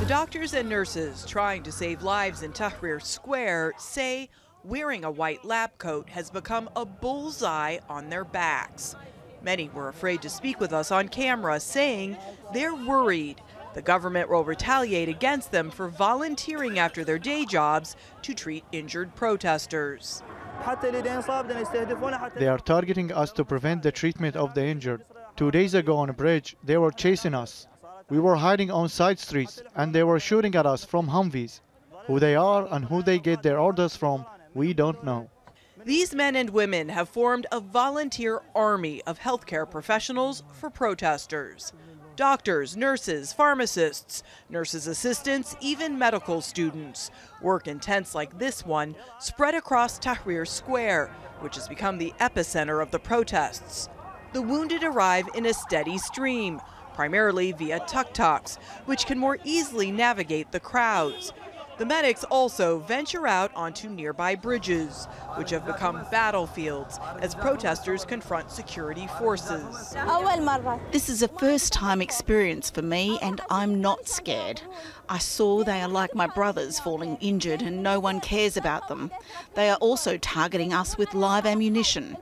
Doctors and nurses trying to save lives in Tahrir Square say wearing a white lab coat has become a bullseye on their backs. Many were afraid to speak with us on camera, saying they're worried the government will retaliate against them for volunteering after their day jobs to treat injured protesters. They are targeting us to prevent the treatment of the injured. 2 days ago on a bridge, they were chasing us. We were hiding on side streets and they were shooting at us from Humvees. Who they are and who they get their orders from, we don't know. These men and women have formed a volunteer army of healthcare professionals for protesters. Doctors, nurses, pharmacists, nurses' assistants, even medical students. Work in tents like this one spread across Tahrir Square, which has become the epicenter of the protests. The wounded arrive in a steady stream, primarily via tuk-tuks, which can more easily navigate the crowds. The medics also venture out onto nearby bridges, which have become battlefields as protesters confront security forces. This is a first-time experience for me and I'm not scared. I saw they are like my brothers falling injured and no one cares about them. They are also targeting us with live ammunition.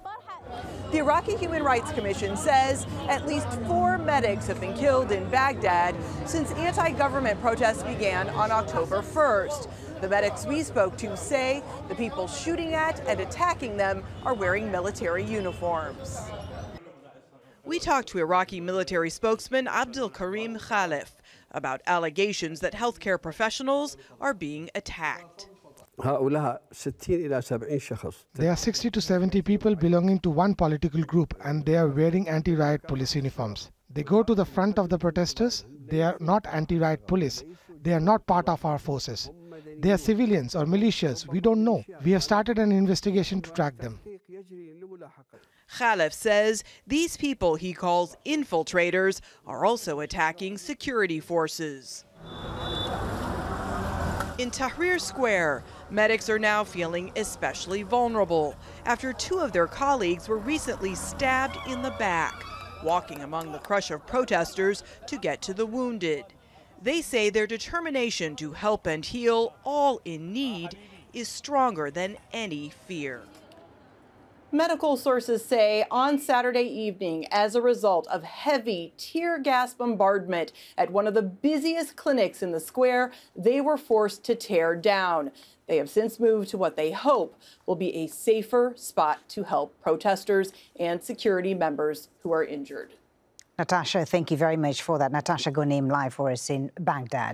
The Iraqi Human Rights Commission says at least 4 medics have been killed in Baghdad since anti-government protests began on October 1st. The medics we spoke to say the people shooting at and attacking them are wearing military uniforms. We talked to Iraqi military spokesman ABDUL KHALEF about allegations that healthcare professionals are being attacked. There are 60 to 70 people belonging to one political group and they are wearing anti-riot police uniforms. They go to the front of the protesters. They are not anti-riot police. They are not part of our forces. They are civilians or militias. We don't know. We have started an investigation to track them. KHALEF says these people he calls infiltrators are also attacking security forces. In Tahrir Square, medics are now feeling especially vulnerable after 2 of their colleagues were recently stabbed in the back, walking among the crush of protesters to get to the wounded. They say their determination to help and heal all in need is stronger than any fear. Medical sources say on Saturday evening, as a result of heavy tear gas bombardment at one of the busiest clinics in the square, they were forced to tear down. They have since moved to what they hope will be a safer spot to help protesters and security members who are injured. Natasha, thank you very much for that. Natasha Ghoneim live for us in Baghdad.